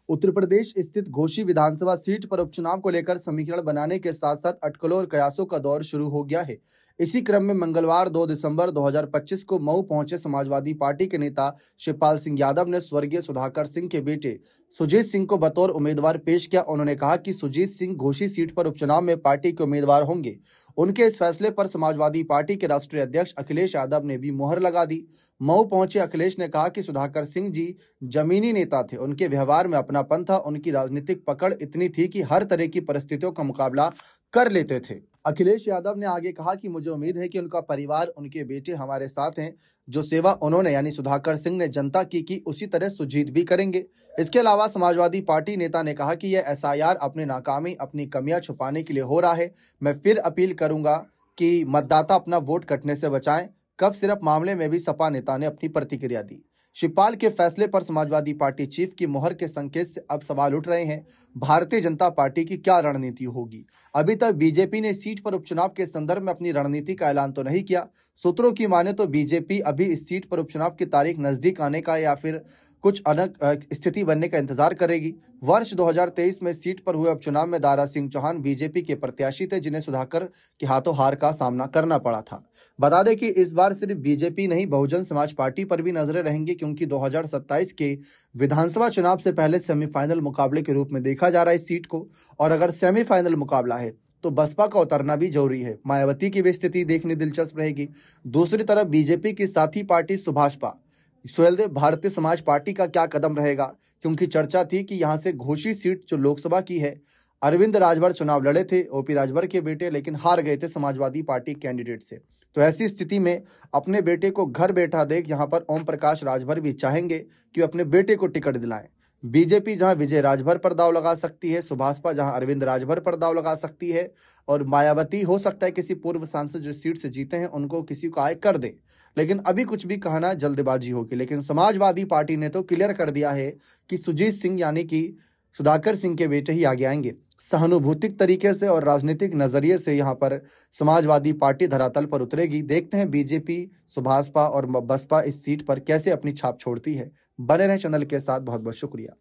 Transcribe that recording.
उत्तर प्रदेश स्थित घोसी विधानसभा सीट पर उपचुनाव को लेकर समीकरण बनाने के साथ साथ अटकलों और कयासों का दौर शुरू हो गया है। इसी क्रम में मंगलवार 2 दिसंबर 2025 को मऊ पहुंचे समाजवादी पार्टी के नेता शिवपाल सिंह यादव ने स्वर्गीय सुधाकर सिंह के बेटे सुजीत सिंह को बतौर उम्मीदवार पेश किया। उन्होंने कहा कि सुजीत सिंह घोसी सीट पर उपचुनाव में पार्टी के उम्मीदवार होंगे। उनके इस फैसले पर समाजवादी पार्टी के राष्ट्रीय अध्यक्ष अखिलेश यादव ने भी मुहर लगा दी। मऊ पहुंचे अखिलेश ने कहा कि सुधाकर सिंह जी जमीनी नेता थे, उनके व्यवहार में अपनापन था, उनकी राजनीतिक पकड़ इतनी थी कि हर तरह की परिस्थितियों का मुकाबला कर लेते थे। अखिलेश यादव ने आगे कहा कि मुझे उम्मीद है कि उनका परिवार, उनके बेटे हमारे साथ हैं। जो सेवा उन्होंने यानी सुधाकर सिंह ने जनता की उसी तरह सुजीत भी करेंगे। इसके अलावा समाजवादी पार्टी नेता ने कहा कि यह एसआईआर अपनी नाकामी, अपनी कमियां छुपाने के लिए हो रहा है। मैं फिर अपील करूंगा कि मतदाता अपना वोट कटने से बचाएं। कब सिर्फ मामले में भी सपा नेता ने अपनी प्रतिक्रिया दी। शिवपाल के फैसले पर समाजवादी पार्टी चीफ की मुहर के संकेत से अब सवाल उठ रहे हैं, भारतीय जनता पार्टी की क्या रणनीति होगी। अभी तक बीजेपी ने सीट पर उपचुनाव के संदर्भ में अपनी रणनीति का ऐलान तो नहीं किया। सूत्रों की माने तो बीजेपी अभी इस सीट पर उपचुनाव की तारीख नजदीक आने का या फिर कुछ अलग स्थिति बनने का इंतजार करेगी। वर्ष 2023 में सीट पर हुए उपचुनाव में दारा सिंह चौहान बीजेपी के प्रत्याशी थे, जिन्हें सुधाकर के हाथों हार का सामना करना पड़ा था। बता दें कि इस बार सिर्फ बीजेपी नहीं, बहुजन समाज पार्टी पर भी नजरें रहेंगी, क्योंकि 2027 के विधानसभा चुनाव से पहले सेमीफाइनल मुकाबले के रूप में देखा जा रहा है इस सीट को। और अगर सेमीफाइनल मुकाबला है तो बसपा का उतरना भी जरूरी है। मायावती की भी स्थिति देखनी दिलचस्प रहेगी। दूसरी तरफ बीजेपी की साथी पार्टी सुभाषपा सुहेलदेव भारतीय समाज पार्टी का क्या कदम रहेगा, क्योंकि चर्चा थी कि यहां से घोसी सीट जो लोकसभा की है, अरविंद राजभर चुनाव लड़े थे, ओपी राजभर के बेटे, लेकिन हार गए थे समाजवादी पार्टी कैंडिडेट से। तो ऐसी स्थिति में अपने बेटे को घर बैठा देख यहां पर ओम प्रकाश राजभर भी चाहेंगे कि अपने बेटे को टिकट दिलाएं। बीजेपी जहां विजय राजभर पर दाव लगा सकती है, सुभाषपा जहां अरविंद राजभर पर दाव लगा सकती है, और मायावती हो सकता है किसी पूर्व सांसद जो सीट से जीते हैं उनको किसी को आय कर दे। लेकिन अभी कुछ भी कहना जल्दबाजी होगी। लेकिन समाजवादी पार्टी ने तो क्लियर कर दिया है कि सुजीत सिंह यानी कि सुधाकर सिंह के बेटे ही आगे आएंगे। सहानुभूतिक तरीके से और राजनीतिक नजरिए से यहाँ पर समाजवादी पार्टी धरातल पर उतरेगी। देखते हैं बीजेपी, सुभाषपा और बसपा इस सीट पर कैसे अपनी छाप छोड़ती है। बने रहें चैनल के साथ। बहुत बहुत शुक्रिया।